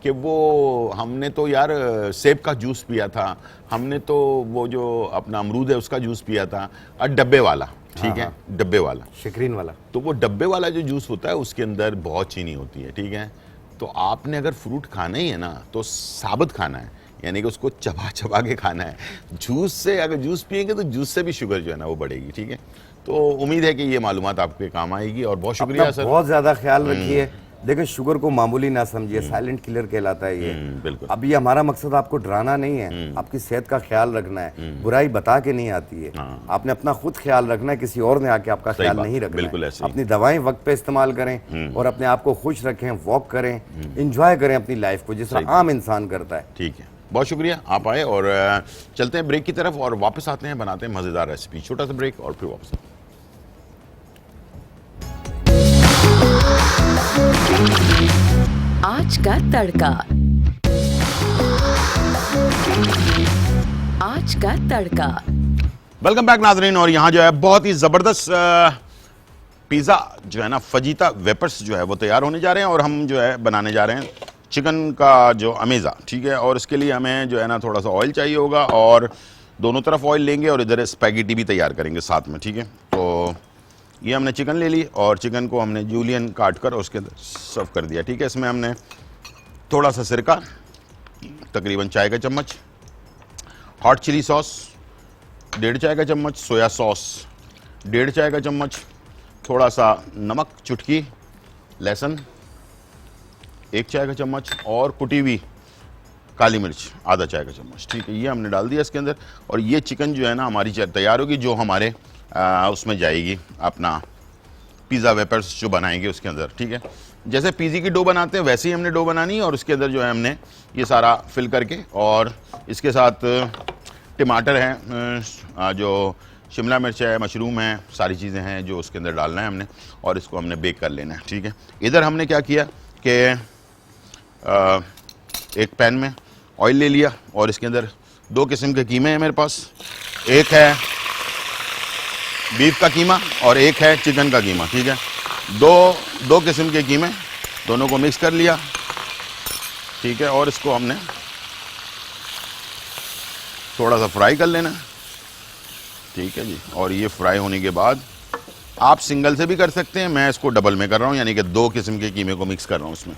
कि वो हमने तो यार सेब का जूस पिया था, हमने तो वो जो अपना अमरूद है उसका जूस पिया था, और डब्बे वाला, ठीक है, डब्बे वाला, शक्रीन वाला। तो वो डब्बे वाला जो जूस होता है उसके अंदर बहुत चीनी होती है, ठीक है। तो आपने अगर फ्रूट खाना ही है ना तो साबुत खाना है, यानी कि उसको चबा चबा के खाना है। जूस से अगर जूस पिएंगे तो जूस से भी शुगर जो है ना वो बढ़ेगी, ठीक है। तो उम्मीद है कि ये मालूमात आपके काम आएगी, और बहुत शुक्रिया सर। बहुत ज़्यादा ख्याल रखिए, देखिए शुगर को मामूली ना समझिए, साइलेंट किलर कहलाता है ये। बिल्कुल। अब ये हमारा मकसद आपको डराना नहीं है, आपकी सेहत का ख्याल रखना है। बुराई बता के नहीं आती है, आपने अपना खुद ख्याल रखना है, किसी और ने आके आपका ख्याल नहीं रखना बिल्कुल है। ऐसे ही। अपनी दवाएं वक्त पे इस्तेमाल करें और अपने आप को खुश रखें, वॉक करें, इंजॉय करें अपनी लाइफ को जिस तरह आम इंसान करता है। ठीक है, बहुत शुक्रिया आप आए, और चलते हैं ब्रेक की तरफ और वापस आते हैं, बनाते हैं मज़ेदार रेसिपी। छोटा सा ब्रेक और फिर वापस। आज का तड़का। आज का तड़का। वेलकम बैक नाजरीन। और यहाँ जो है बहुत ही ज़बरदस्त पिज़्ज़ा जो है ना, फजीता वेपर्स जो है वो तैयार होने जा रहे हैं, और हम जो है बनाने जा रहे हैं चिकन का जो अमेज़ा। ठीक है, और इसके लिए हमें जो है ना थोड़ा सा ऑयल चाहिए होगा, और दोनों तरफ ऑयल लेंगे और इधर स्पैगेटी भी तैयार करेंगे साथ में। ठीक है, तो ये हमने चिकन ले ली और चिकन को हमने जूलियन काट कर उसके अंदर सर्व कर दिया। ठीक है, इसमें हमने थोड़ा सा सिरका, तकरीबन चाय का चम्मच, हॉट चिली सॉस 1.5 चाय का चम्मच, सोया सॉस 1.5 चाय का चम्मच, थोड़ा सा नमक चुटकी, लहसुन 1 चाय का चम्मच, और कुटी हुई काली मिर्च आधा चाय का चम्मच। ठीक है, ये हमने डाल दिया इसके अंदर, और ये चिकन जो है ना हमारी तैयार होगी, जो हमारे उसमें जाएगी अपना पिज़्ज़ा वेपर्स जो बनाएंगे उसके अंदर। ठीक है, जैसे पिज़्ज़ा की डो बनाते हैं वैसे ही हमने डो बनानी है, और उसके अंदर जो है हमने ये सारा फिल करके, और इसके साथ टमाटर है, जो शिमला मिर्च है, मशरूम है, सारी चीज़ें हैं जो उसके अंदर डालना है हमने, और इसको हमने बेक कर लेना है। ठीक है, इधर हमने क्या किया कि एक पैन में ऑयल ले लिया, और इसके अंदर 2 किस्म के कीमे हैं मेरे पास। एक है बीफ का कीमा और एक है चिकन का कीमा। ठीक है, दो किस्म के कीमे, दोनों को मिक्स कर लिया। ठीक है, और इसको हमने थोड़ा सा फ्राई कर लेना। ठीक है जी, और ये फ्राई होने के बाद आप सिंगल से भी कर सकते हैं, मैं इसको डबल में कर रहा हूँ, यानी कि 2 किस्म के कीमे को मिक्स कर रहा हूँ इसमें।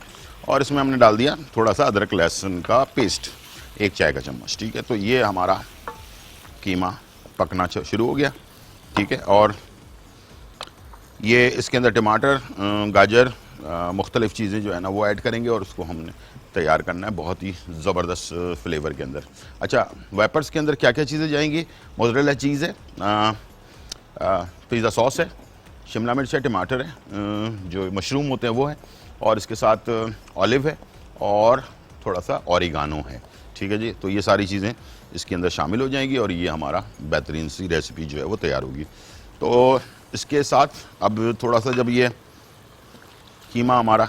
और इसमें हमने डाल दिया थोड़ा सा अदरक लहसुन का पेस्ट 1 चाय का चम्मच। ठीक है, तो ये हमारा कीमा पकना शुरू हो गया। ठीक है, और ये इसके अंदर टमाटर, गाजर, मुख्तलिफ़ चीज़ें जो है ना वो ऐड करेंगे, और उसको हमने तैयार करना है बहुत ही ज़बरदस्त फ्लेवर के अंदर। अच्छा, वेपर्स के अंदर क्या क्या चीज़ें जाएंगी? मोज़रेला चीज़ है, पिज़्ज़ा सॉस है, शिमला मिर्च है, टमाटर है, जो मशरूम होते हैं वो है, और इसके साथ ऑलिव है, और थोड़ा सा ऑरिगानो है। ठीक है जी, तो ये सारी चीज़ें इसके अंदर शामिल हो जाएंगी, और ये हमारा बेहतरीन सी रेसिपी जो है वो तैयार होगी। तो इसके साथ अब थोड़ा सा जब ये कीमा हमारा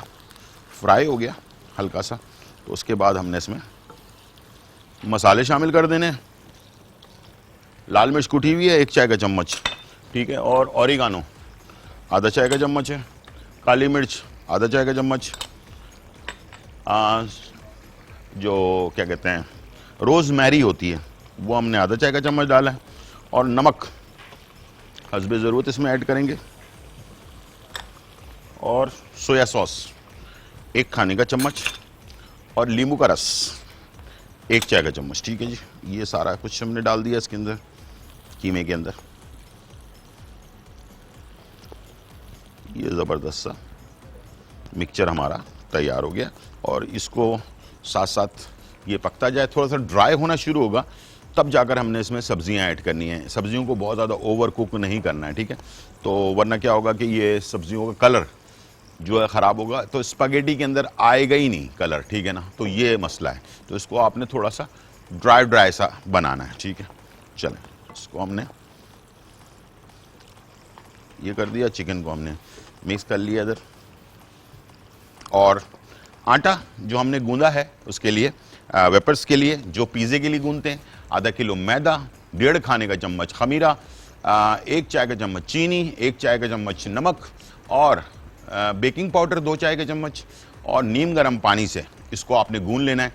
फ्राई हो गया हल्का सा, तो उसके बाद हमने इसमें मसाले शामिल कर देने। लाल मिर्च कुटी हुई है 1 चाय का चम्मच। ठीक है, और ऑरिगानो आधा चाय का चम्मच है, काली मिर्च आधा चाय का चम्मच, जो क्या कहते हैं रोज़मेरी होती है वो हमने आधा चाय का चम्मच डाला है, और नमक हस्बे ज़रूरत इसमें ऐड करेंगे, और सोया सॉस 1 खाने का चम्मच, और नींबू का रस 1 चाय का चम्मच। ठीक है जी, ये सारा कुछ हमने डाल दिया इसके अंदर, कीमे के अंदर। ये ज़बरदस्त सा मिक्सचर हमारा तैयार हो गया, और इसको साथ साथ ये पकता जाए, थोड़ा सा ड्राई होना शुरू होगा, तब जाकर हमने इसमें सब्जियां ऐड करनी है। सब्जियों को बहुत ज़्यादा ओवर कुक नहीं करना है। ठीक है, तो वरना क्या होगा कि ये सब्जियों का कलर जो है ख़राब होगा, तो स्पैगेटी के अंदर आएगा ही नहीं कलर। ठीक है ना, तो ये मसला है, तो इसको आपने थोड़ा सा ड्राई सा बनाना है। ठीक है, चलें, इसको हमने ये कर दिया, चिकन को हमने मिक्स कर लिया इधर, और आटा जो हमने गूंदा है उसके लिए, वेपर्स के लिए जो पिज़्ज़े के लिए गूंदते हैं, आधा किलो मैदा, 1.5 खाने का चम्मच खमीरा, 1 चाय का चम्मच चीनी, 1 चाय का चम्मच नमक, और बेकिंग पाउडर 2 चाय के चम्मच, और नीम गर्म पानी से इसको आपने गूंद लेना है,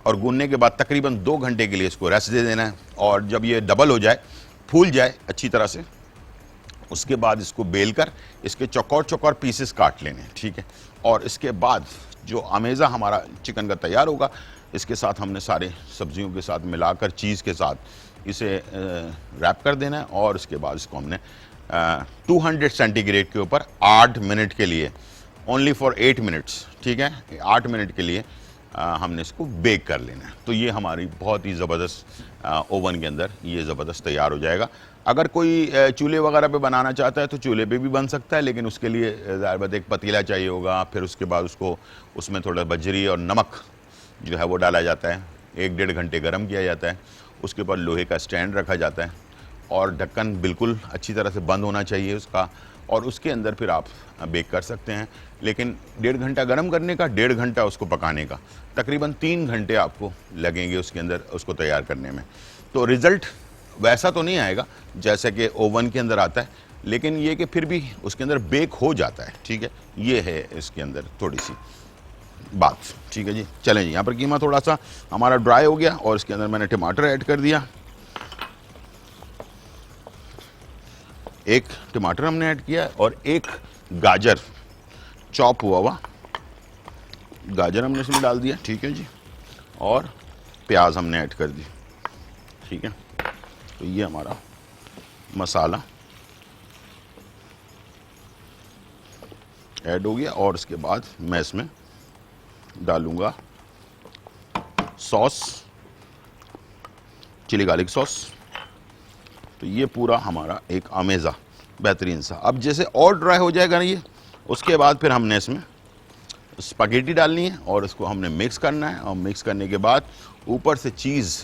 और गूंदने के बाद तकरीबन 2 घंटे के लिए इसको रेस्ट दे देना है, और जब ये डबल हो जाए, फूल जाए अच्छी तरह से, उसके बाद इसको बेल कर इसके चौकोर पीसेस काट लेने हैं। ठीक है, और इसके बाद जो अमेज़ा हमारा चिकन का तैयार होगा, इसके साथ हमने सारे सब्जियों के साथ मिलाकर चीज़ के साथ इसे रैप कर देना है, और उसके बाद इसको हमने 200 सेंटीग्रेड के ऊपर 8 मिनट के लिए ओनली फॉर 8 मिनट्स, ठीक है, 8 मिनट के लिए हमने इसको बेक कर लेना है। तो ये हमारी बहुत ही ज़बरदस्त ओवन के अंदर ये ज़बरदस्त तैयार हो जाएगा। अगर कोई चूल्हे वगैरह पे बनाना चाहता है तो चूल्हे पे भी बन सकता है, लेकिन उसके लिए ज़ाहिर बात एक पतीला चाहिए होगा, फिर उसके बाद उसको उसमें थोड़ा बजरी और नमक जो है वो डाला जाता है, 1-1.5 घंटे गर्म किया जाता है, उसके ऊपर लोहे का स्टैंड रखा जाता है और ढक्कन बिल्कुल अच्छी तरह से बंद होना चाहिए उसका, और उसके अंदर फिर आप बेक कर सकते हैं। लेकिन 1.5 घंटा गर्म करने का, 1.5 घंटा उसको पकाने का, तकरीबन 3 घंटे आपको लगेंगे उसके अंदर उसको तैयार करने में। तो रिज़ल्ट वैसा तो नहीं आएगा जैसे कि ओवन के अंदर आता है, लेकिन ये कि फिर भी उसके अंदर बेक हो जाता है, ठीक है। ये है इसके अंदर थोड़ी सी बात, ठीक है जी। चलें जी, यहाँ पर कीमा थोड़ा सा हमारा ड्राई हो गया और इसके अंदर मैंने टमाटर ऐड कर दिया। एक टमाटर हमने ऐड किया और एक गाजर, चॉप हुआ हुआ गाजर हमने इसमें डाल दिया, ठीक है जी। और प्याज हमने ऐड कर दी, ठीक है। तो ये हमारा मसाला ऐड हो गया और इसके बाद मैं इसमें डालूंगा सॉस, चिली गार्लिक सॉस। तो ये पूरा हमारा एक अमेज़ा बेहतरीन सा, अब जैसे और ड्राई हो जाएगा ना ये, उसके बाद फिर हमने इसमें स्पैगेटी डालनी है और इसको हमने मिक्स करना है। और मिक्स करने के बाद ऊपर से चीज़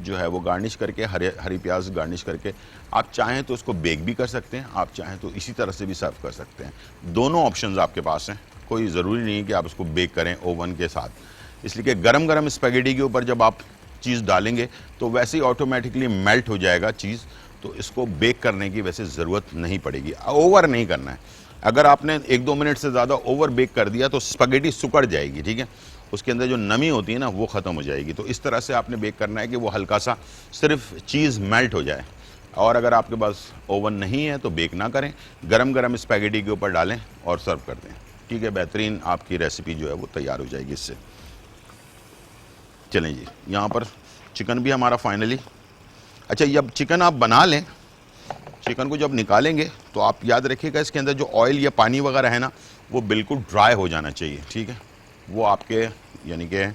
जो है वो गार्निश करके, हरी प्याज गार्निश करके, आप चाहें तो उसको बेक भी कर सकते हैं, आप चाहें तो इसी तरह से भी सर्व कर सकते हैं। दोनों ऑप्शंस आपके पास हैं, कोई ज़रूरी नहीं है कि आप उसको बेक करें ओवन के साथ, इसलिए कि गरम गरम स्पैगेटी के ऊपर जब आप चीज़ डालेंगे तो वैसे ही ऑटोमेटिकली मेल्ट हो जाएगा चीज़, तो इसको बेक करने की वैसे ज़रूरत नहीं पड़ेगी, ओवर नहीं करना है। अगर आपने 1-2 मिनट से ज़्यादा ओवर बेक कर दिया तो स्पैगेटी सुकड़ जाएगी, ठीक है, उसके अंदर जो नमी होती है ना वो ख़त्म हो जाएगी। तो इस तरह से आपने बेक करना है कि वो हल्का सा सिर्फ चीज़ मेल्ट हो जाए। और अगर आपके पास ओवन नहीं है तो बेक ना करें, गरम गरम स्पैगेटी के ऊपर डालें और सर्व कर दें, ठीक है। बेहतरीन आपकी रेसिपी जो है वो तैयार हो जाएगी इससे। चलें जी, यहाँ पर चिकन भी हमारा फाइनली, अच्छा जब चिकन आप बना लें, चिकन को जब निकालेंगे तो आप याद रखिएगा इसके अंदर जो ऑयल या पानी वगैरह है ना वो बिल्कुल ड्राई हो जाना चाहिए, ठीक है। वो आपके यानी कि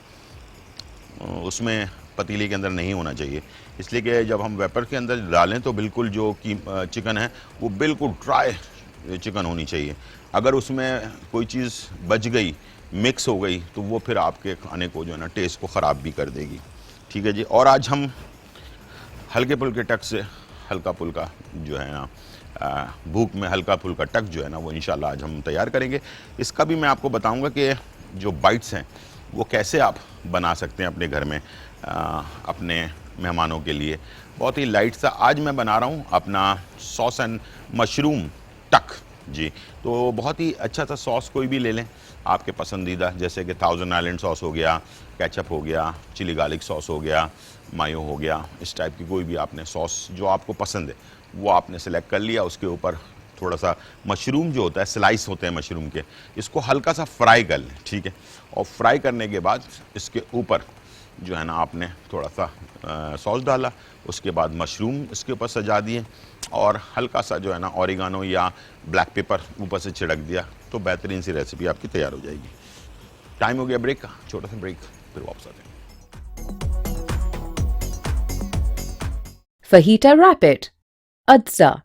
उसमें पतीले के अंदर नहीं होना चाहिए, इसलिए कि जब हम वेपर के अंदर डालें तो बिल्कुल जो चिकन है वो बिल्कुल ड्राई चिकन होनी चाहिए। अगर उसमें कोई चीज़ बच गई, मिक्स हो गई, तो वो फिर आपके खाने को जो है ना टेस्ट को ख़राब भी कर देगी, ठीक है जी। और आज हम हल्के फुल्के टक से हल्का फुल्का जो है ना भूख में हल्का फुल्का टक जो है ना वो इंशाल्लाह आज हम तैयार करेंगे। इसका भी मैं आपको बताऊंगा कि जो बाइट्स हैं वो कैसे आप बना सकते हैं अपने घर में अपने मेहमानों के लिए। बहुत ही लाइट सा आज मैं बना रहा हूँ अपना सॉस एंड मशरूम टक जी। तो बहुत ही अच्छा सा सॉस कोई भी ले लें आपके पसंदीदा, जैसे कि 1000 आइलैंड सॉस हो गया, केचप हो गया, चिली गार्लिक सॉस हो गया, मायो हो गया, इस टाइप की कोई भी आपने सॉस जो आपको पसंद है वो आपने सेलेक्ट कर लिया। उसके ऊपर थोड़ा सा मशरूम जो होता है, स्लाइस होते हैं मशरूम के, इसको हल्का सा फ्राई कर लें, ठीक है। और फ्राई करने के बाद इसके ऊपर जो है ना आपने थोड़ा सा सॉस डाला, उसके बाद मशरूम इसके ऊपर सजा दिए और हल्का सा जो है ना ऑरिगानो या ब्लैक पेपर ऊपर से छिड़क दिया, तो बेहतरीन सी रेसिपी आपकी तैयार हो जाएगी। टाइम हो गया ब्रेक का, छोटा सा ब्रेक, फिर वापस आते हैं। फहीटा रैपिड। अज्जा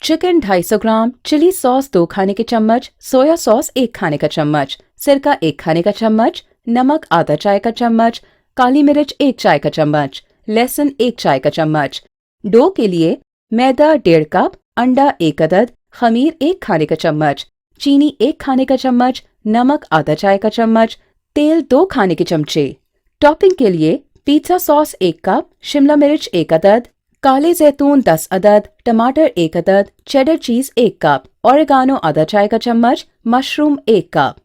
चिकन 250 ग्राम, चिली सॉस 2 खाने के चम्मच, सोया सॉस 1 खाने का चम्मच, सिरका 1 खाने का चम्मच, नमक आधा चाय का चम्मच, काली मिर्च 1 चाय का चम्मच, लहसुन 1 चाय का चम्मच। डो के लिए मैदा 1.5 कप, अंडा 1 अदद, खमीर 1 खाने का चम्मच, चीनी 1 खाने का चम्मच, नमक आधा चाय का चम्मच, तेल 2 खाने के चमचे। टॉपिंग के लिए पिज़्ज़ा सॉस 1 कप, शिमला मिर्च 1 अदद, काले जैतून 10 अदद, टमाटर 1 अदद, चेडर चीज 1 कप, ओरिगानो आधा चाय का चम्मच, मशरूम 1 कप।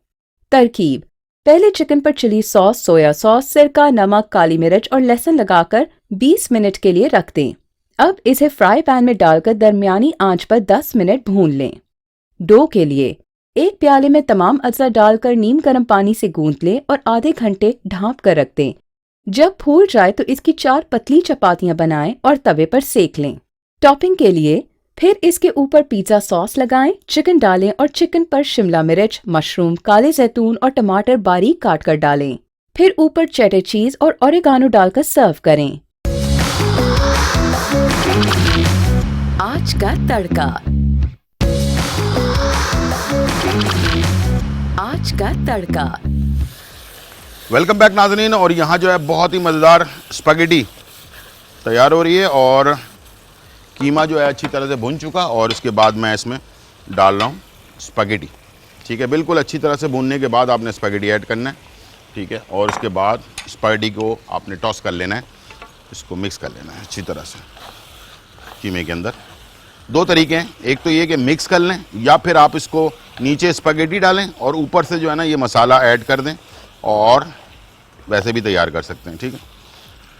तरकीब: पहले चिकन पर चिली सॉस, सोया सॉस, सिरका, नमक, काली मिर्च और लहसुन लगाकर 20 मिनट के लिए रख दें। अब इसे फ्राई पैन में डालकर दरमियानी आंच पर 10 मिनट भून लें। डो के लिए 1 प्याले में तमाम अज्जा डालकर नीम गर्म पानी से गूंथ लें और आधे घंटे ढाँप कर रख दें। जब फूल जाए तो इसकी 4 पतली चपातियां बनाएं और तवे पर सेक लें। टॉपिंग के लिए फिर इसके ऊपर पिज्ज़ा सॉस लगाएं, चिकन डालें और चिकन पर शिमला मिर्च, मशरूम, काले जैतून और टमाटर बारीक काट कर डालें। फिर ऊपर चेडर चीज़ और ओरिगानो डालकर सर्व करें। आज का तड़का। आज का तड़का। वेलकम बैक नाज़रीन। और यहाँ जो है बहुत ही मज़ेदार स्पैगेटी तैयार हो रही है और कीमा जो है अच्छी तरह से भुन चुका और इसके बाद मैं इसमें डाल रहा हूँ स्पैगेटी। ठीक है, बिल्कुल अच्छी तरह से भूनने के बाद आपने स्पैगेटी ऐड करना है। ठीक है, और उसके बाद स्पैगेटी को आपने टॉस कर लेना है, इसको मिक्स कर लेना है अच्छी तरह से कीमे के अंदर। दो तरीके हैं, एक तो ये कि मिक्स कर लें या फिर आप इसको नीचे स्पैगेटी डालें और ऊपर से जो है ना ये मसाला ऐड कर दें और वैसे भी तैयार कर सकते हैं। ठीक है,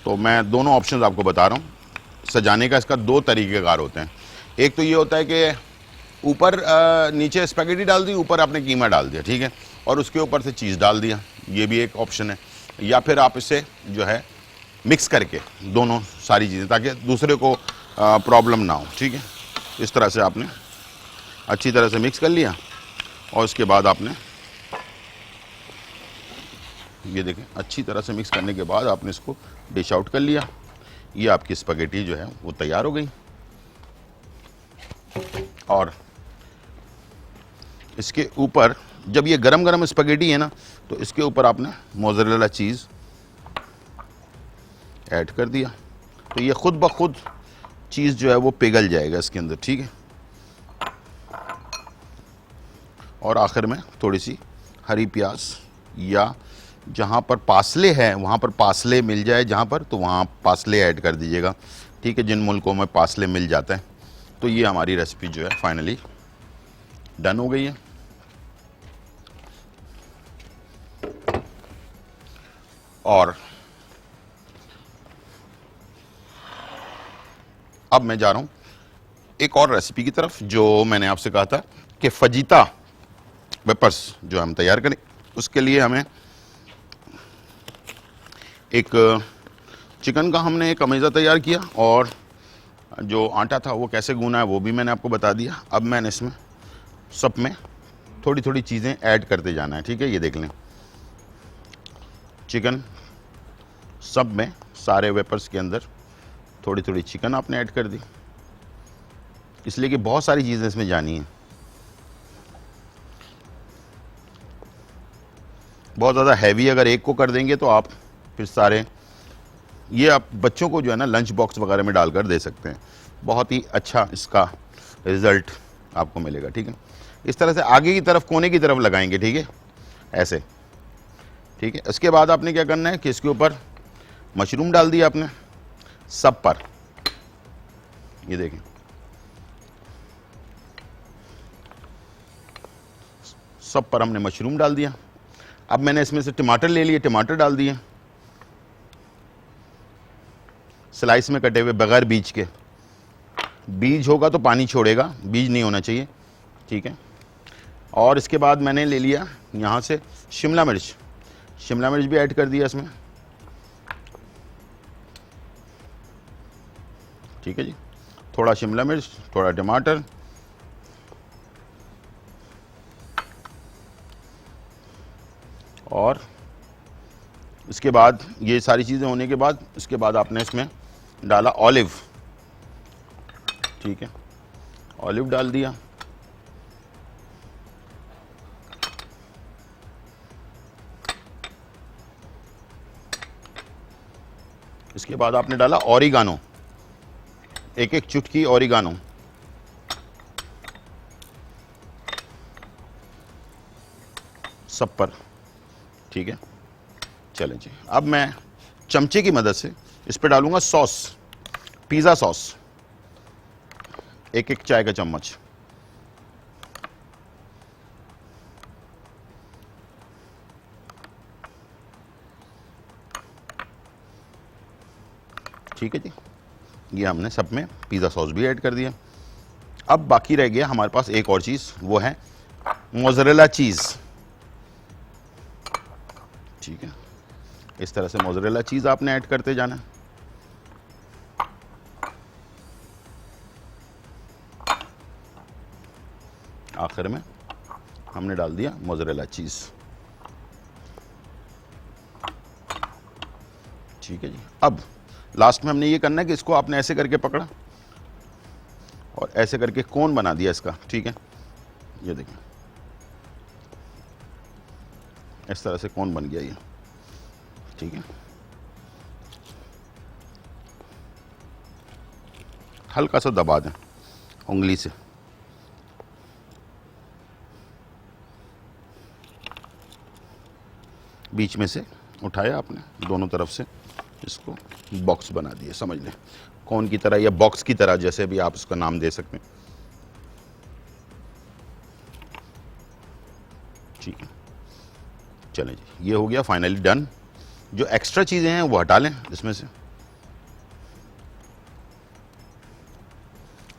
तो मैं दोनों ऑप्शंस आपको बता रहा हूँ। सजाने का इसका दो तरीक़ेकार होते हैं। एक तो ये होता है कि ऊपर नीचे स्पैगेटी डाल दी, ऊपर आपने कीमा डाल दिया, ठीक है, और उसके ऊपर से चीज़ डाल दिया, ये भी एक ऑप्शन है। या फिर आप इसे जो है मिक्स करके दोनों सारी चीज़ें, ताकि दूसरे को प्रॉब्लम ना हो। ठीक है, इस तरह से आपने अच्छी तरह से मिक्स कर लिया और उसके बाद आपने ये देखें अच्छी तरह से मिक्स करने के बाद आपने इसको डिश आउट कर लिया। ये आपकी स्पैगेटी जो है वो तैयार हो गई। और इसके ऊपर जब ये गरम गरम स्पैगेटी है ना, तो इसके ऊपर आपने मोज़रेला चीज़ ऐड कर दिया, तो ये खुद ब खुद चीज़ जो है वो पिघल जाएगा इसके अंदर। ठीक है, और आखिर में थोड़ी सी हरी प्याज, या जहाँ पर पासले है वहाँ पर पासले मिल जाए जहाँ पर, तो वहाँ पासले ऐड कर दीजिएगा। ठीक है, जिन मुल्कों में पासले मिल जाते हैं। तो ये हमारी रेसिपी जो है फाइनली डन हो गई है। और अब मैं जा रहा हूँ एक और रेसिपी की तरफ, जो मैंने आपसे कहा था कि फजीता वेपर्स जो हम तैयार करें। उसके लिए हमें एक चिकन का हमने एक अमेज़ा तैयार किया और जो आटा था वो कैसे गूना है वो भी मैंने आपको बता दिया। अब मैंने इसमें सब में थोड़ी थोड़ी चीज़ें ऐड करते जाना है। ठीक है, ये देख लें, चिकन सब में सारे वेपर्स के अंदर थोड़ी थोड़ी चिकन आपने ऐड कर दी, इसलिए कि बहुत सारी चीज़ें इसमें जानी हैं। बहुत ज़्यादा हैवी अगर एक को कर देंगे तो आप फिर सारे, ये आप बच्चों को जो है ना लंच बॉक्स वगैरह में डालकर दे सकते हैं। बहुत ही अच्छा इसका रिज़ल्ट आपको मिलेगा। ठीक है, इस तरह से आगे की तरफ कोने की तरफ लगाएंगे। ठीक है, ऐसे। ठीक है, इसके बाद आपने क्या करना है कि इसके ऊपर मशरूम डाल दिया आपने सब पर, ये देखें, सब पर हमने मशरूम डाल दिया। अब मैंने इसमें से टमाटर ले लिए, टमाटर डाल दिए स्लाइस में कटे हुए बगैर बीज के। बीज होगा तो पानी छोड़ेगा, बीज नहीं होना चाहिए। ठीक है, और इसके बाद मैंने ले लिया यहाँ से शिमला मिर्च, शिमला मिर्च भी ऐड कर दिया इसमें। ठीक है जी, थोड़ा शिमला मिर्च, थोड़ा टमाटर, और इसके बाद ये सारी चीज़ें होने के बाद इसके बाद आपने इसमें डाला ऑलिव। ठीक है, ऑलिव डाल दिया। इसके बाद आपने डाला ओरिगानो, एक एक चुटकी ओरिगानो। सब पर। ठीक है, चलें जी, अब मैं चमचे की मदद से इस पर डालूंगा सॉस, पिज़्ज़ा सॉस, एक एक चाय का चम्मच। ठीक है जी, ये हमने सब में पिज़्ज़ा सॉस भी ऐड कर दिया। अब बाकी रह गया हमारे पास एक और चीज़, वो है मोज़रेला चीज़। ठीक है, इस तरह से मोज़रेला चीज़ आपने ऐड करते जाना। आखिर में हमने डाल दिया मोज़रेला चीज़। ठीक है जी। अब लास्ट में हमने ये करना है कि इसको आपने ऐसे करके पकड़ा और ऐसे करके कोन बना दिया इसका। ठीक है, ये देखें इस तरह से कोन बन गया ये। ठीक है, हल्का सा दबा दें उंगली से। बीच में से उठाया आपने, दोनों तरफ से इसको बॉक्स बना दिए, समझ लें कोन की तरह या बॉक्स की तरह, जैसे भी आप उसका नाम दे सकते हैं। ठीक है, चलें जी, ये हो गया फाइनली डन। जो एक्स्ट्रा चीज़ें हैं वो हटा लें इसमें से,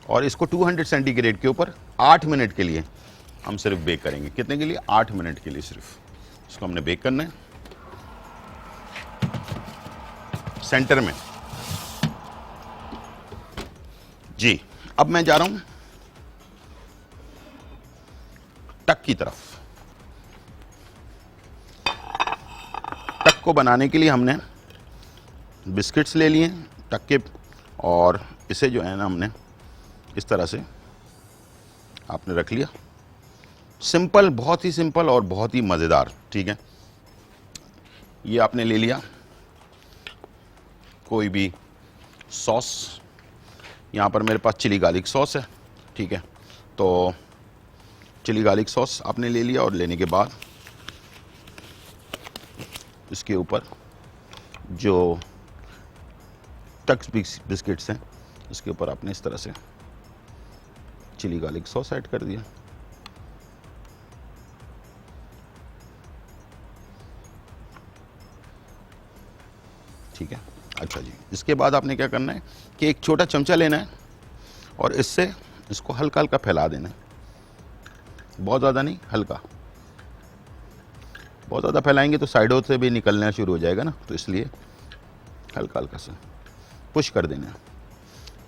और इसको 200 सेंटीग्रेड के ऊपर 8 मिनट के लिए हम सिर्फ बेक करेंगे। कितने के लिए? 8 मिनट के लिए सिर्फ इसको हमने बेक करना है सेंटर में जी। अब मैं जा रहा हूं टक की तरफ। टक को बनाने के लिए हमने बिस्किट्स ले लिए टक के, और इसे जो है ना हमने इस तरह से आपने रख लिया। सिंपल, बहुत ही सिंपल और बहुत ही मज़ेदार। ठीक है, ये आपने ले लिया कोई भी सॉस। यहाँ पर मेरे पास चिली गार्लिक सॉस है। ठीक है, तो चिली गार्लिक सॉस आपने ले लिया, और लेने के बाद इसके ऊपर जो टक्स बिस्किट्स हैं इसके ऊपर आपने इस तरह से चिली गार्लिक सॉस ऐड कर दिया। ठीक है, अच्छा जी। इसके बाद आपने क्या करना है कि एक छोटा चमचा लेना है और इससे इसको हल्का हल्का फैला देना है। बहुत ज़्यादा नहीं, हल्का। बहुत ज़्यादा फैलाएंगे तो साइडों से भी निकलना शुरू हो जाएगा ना, तो इसलिए हल्का हल्का से पुश कर देना है।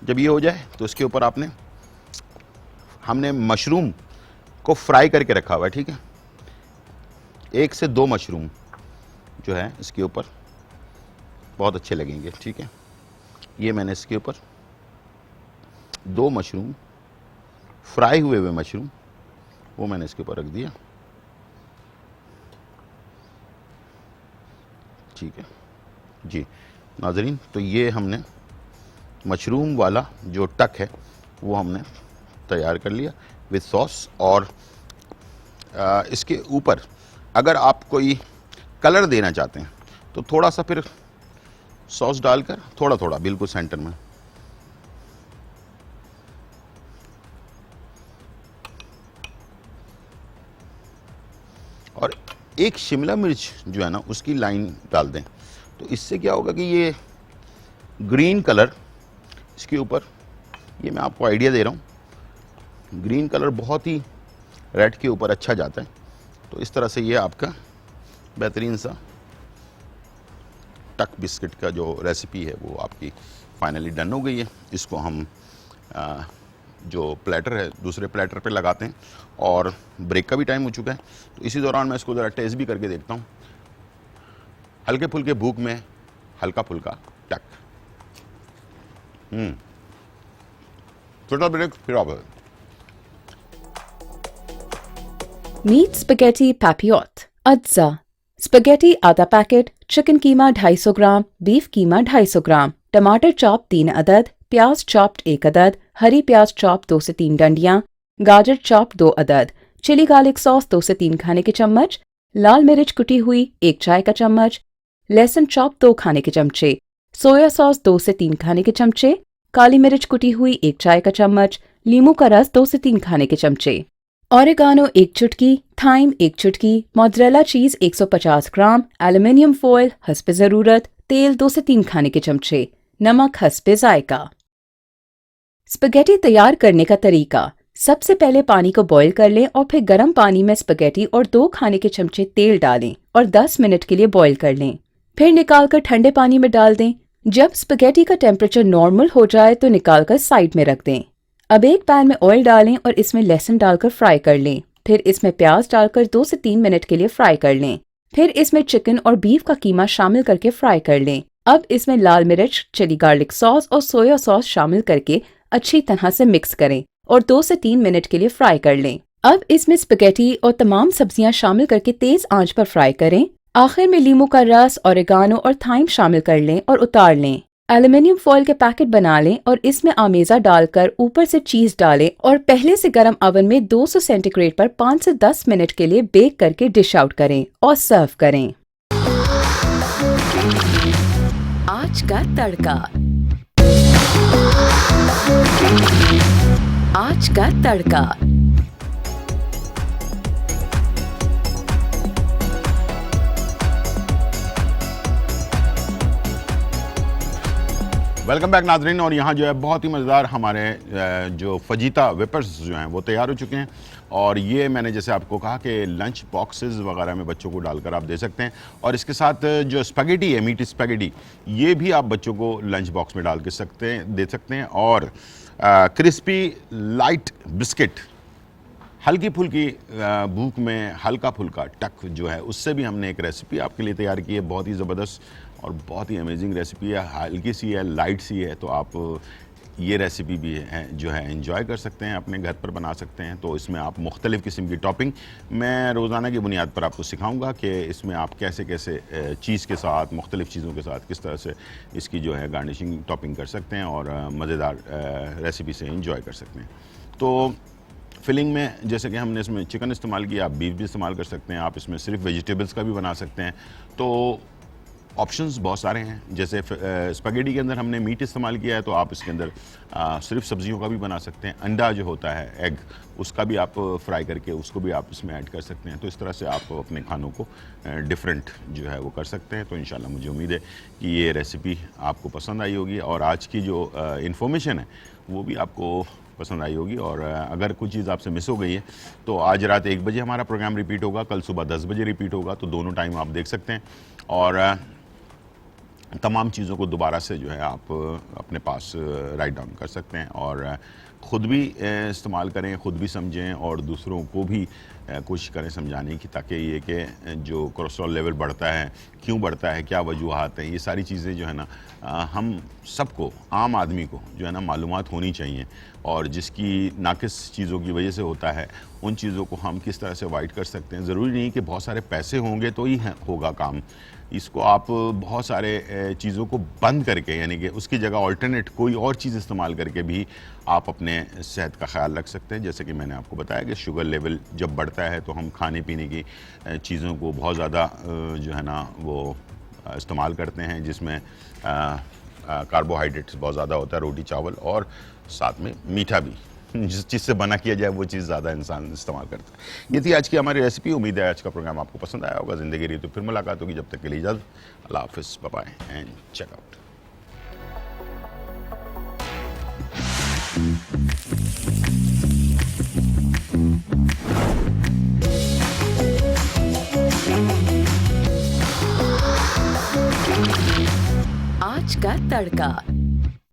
जब ये हो जाए तो इसके ऊपर हमने मशरूम को फ्राई करके रखा हुआ है। ठीक है, 1 से 2 मशरूम जो है इसके ऊपर बहुत अच्छे लगेंगे। ठीक है, ये मैंने इसके ऊपर 2 मशरूम, फ्राई हुए मशरूम, वो मैंने इसके ऊपर रख दिया। ठीक है जी नाजरीन, तो ये हमने मशरूम वाला जो टक है वो हमने तैयार कर लिया विद सॉस। और इसके ऊपर अगर आप कोई कलर देना चाहते हैं तो थोड़ा सा फिर सॉस डालकर थोड़ा थोड़ा बिल्कुल सेंटर में, और एक शिमला मिर्च जो है ना उसकी लाइन डाल दें। तो इससे क्या होगा कि ये ग्रीन कलर इसके ऊपर, ये मैं आपको आइडिया दे रहा हूँ, ग्रीन कलर बहुत ही रेड के ऊपर अच्छा जाता है। तो इस तरह से ये आपका बेहतरीन सा टक बिस्किट का जो रेसिपी है वो आपकी फाइनली डन हो गई है। इसको हम जो प्लेटर है दूसरे प्लेटर पे लगाते हैं, और ब्रेक का भी टाइम हो चुका है, तो इसी दौरान मैं इसको ज़रा टेस्ट भी करके देखता हूँ। हल्के फुल्के भूख में हल्का फुल्का टक। छोटा ब्रेक, फिर आप मीट स्पेगेटी पैपियोट अज्जा। स्पेगेटी आधा पैकेट, चिकन कीमा 250 ग्राम, बीफ कीमा 250 ग्राम, टमाटर चॉप 3 अदद, प्याज चॉप्ड 1 अदद, हरी प्याज चॉप 2 से 3 डंडियां, गाजर चॉप 2 अदद, चिली गार्लिक सॉस 2 से 3 खाने के चम्मच, लाल मिर्च कुटी हुई 1 चाय का चम्मच, लहसुन चॉप 2 खाने के चमचे, सोया सॉस 2 से 3 खाने के चमचे, काली मिर्च कुटी हुई 1 चाय का चम्मच, नींबू का रस 2 से 3 खाने के चमचे, ऑरिगानो 1 चुटकी, थाइम 1 चुटकी, मोज़रेला चीज़ 150 ग्राम, एल्युमिनियम फॉयल हस्बे ज़रूरत, तेल 2 से 3 खाने के चमचे, नमक हस्बे जायका। स्पेगेटी तैयार करने का तरीका। सबसे पहले पानी को बॉईल कर लें और फिर गर्म पानी में स्पेगेटी और 2 खाने के चमचे तेल डालें और 10 मिनट के लिए बॉईल कर लें। फिर निकालकर ठंडे पानी में डाल दें। जब स्पेगेटी का टेम्परेचर नॉर्मल हो जाए तो निकालकर साइड में रख दें। अब एक पैन में ऑयल डालें और इसमें लहसुन डालकर फ्राई कर लें। फिर इसमें प्याज डालकर 2 से 3 मिनट के लिए फ्राई कर लें। फिर इसमें चिकन और बीफ का कीमा शामिल करके फ्राई कर लें। अब इसमें लाल मिर्च, चिली गार्लिक सॉस और सोया सॉस शामिल करके अच्छी तरह से मिक्स करें और 2 से 3 मिनट के लिए फ्राई कर लें। अब इसमें स्पगेटी और तमाम सब्जियां शामिल करके तेज आंच पर फ्राई करें। आखिर में लीमू का रस, ओरिगानो और थाइम शामिल कर लें और उतार लें। एल्युमिनियम फॉइल के पैकेट बना लें और इसमें आमेजा डालकर ऊपर से चीज डालें और पहले से गर्म ओवन में 200 सेंटीग्रेड पर 5 से 10 मिनट के लिए बेक करके डिश आउट करें और सर्व करें। आज का तड़का। आज का तड़का। वेलकम बैक नाजरीन। और यहाँ जो है बहुत ही मज़ेदार हमारे जो फजीता वेपर्स जो हैं वो तैयार हो चुके हैं। और ये मैंने जैसे आपको कहा कि लंच बॉक्सेस वगैरह में बच्चों को डालकर आप दे सकते हैं। और इसके साथ जो स्पैगेटी है, मीट स्पैगेटी, ये भी आप बच्चों को लंच बॉक्स में डाल के दे सकते हैं। और क्रिस्पी लाइट बिस्किट, हल्की फुल्की भूख में हल्का फुल्का टक जो है, उससे भी हमने एक रेसिपी आपके लिए तैयार की है। बहुत ही ज़बरदस्त और बहुत ही अमेजिंग रेसिपी है। हल्की सी है, लाइट सी है, तो आप ये रेसिपी भी है जो है एंजॉय कर सकते हैं, अपने घर पर बना सकते हैं। तो इसमें आप मुख्तलिफ़ किस्म की टॉपिंग मैं रोज़ाना की बुनियाद पर आपको सिखाऊंगा कि इसमें आप कैसे कैसे चीज़ के साथ, मुख्तलिफ़ चीज़ों के साथ किस तरह से इसकी जो है गार्निशिंग टॉपिंग कर सकते हैं और मज़ेदार रेसिपी से एंजॉय कर सकते हैं। तो फिलिंग में जैसे कि हमने इसमें चिकन इस्तेमाल किया, आप बीफ भी इस्तेमाल कर सकते हैं, आप इसमें सिर्फ वेजिटेबल्स का भी बना सकते हैं। तो ऑप्शंस बहुत सारे हैं। जैसे स्पैगेटी के अंदर हमने मीट इस्तेमाल किया है, तो आप इसके अंदर सिर्फ सब्जियों का भी बना सकते हैं। अंडा जो होता है, एग, उसका भी आप फ्राई करके उसको भी आप इसमें ऐड कर सकते हैं। तो इस तरह से आप अपने खानों को डिफरेंट जो है वो कर सकते हैं। तो इंशाल्लाह मुझे उम्मीद है कि ये रेसिपी आपको पसंद आई होगी और आज की जो इन्फॉर्मेशन है वो भी आपको पसंद आई होगी। और अगर कोई चीज़ आपसे मिस हो गई है तो आज रात 1 बजे हमारा प्रोग्राम रिपीट होगा, कल सुबह 10 बजे रिपीट होगा। तो दोनों टाइम आप देख सकते हैं और तमाम चीज़ों को दोबारा से जो है आप अपने पास राइट डाउन कर सकते हैं और ख़ुद भी इस्तेमाल करें, ख़ुद भी समझें और दूसरों को भी कोशिश करें समझाने की, ताकि ये कि जो कोलेस्ट्रॉल लेवल बढ़ता है, क्यों बढ़ता है, क्या वजूहात हैं, ये सारी चीज़ें जो है ना हम सबको, आम आदमी को जो है ना मालूमात होनी चाहिए। और जिसकी नाकिस चीज़ों की वजह से होता है, उन चीज़ों को हम किस तरह से अवॉइड कर सकते हैं। ज़रूरी नहीं कि बहुत सारे पैसे होंगे तो ही होगा काम। इसको आप बहुत सारे चीज़ों को बंद करके, यानी कि उसकी जगह ऑल्टरनेट कोई और चीज़ इस्तेमाल करके भी आप अपने सेहत का ख्याल रख सकते हैं। जैसे कि मैंने आपको बताया कि शुगर लेवल जब बढ़ता है तो हम खाने पीने की चीज़ों को बहुत ज़्यादा जो है ना वो इस्तेमाल करते हैं, जिसमें कार्बोहाइड्रेट्स बहुत ज़्यादा होता है, रोटी चावल और साथ में मीठा भी। जिस चीज़ से बना किया जाए वो चीज़ ज़्यादा इंसान इस्तेमाल करता है। ये थी आज की हमारी रेसिपी। उम्मीद है आज का प्रोग्राम आपको पसंद आया होगा। ज़िंदगी रही तो फिर मुलाकात होगी। जब तक के लिए इजाज़त। अल्लाह हाफ़िज़, bye bye and check out. आज का तड़का।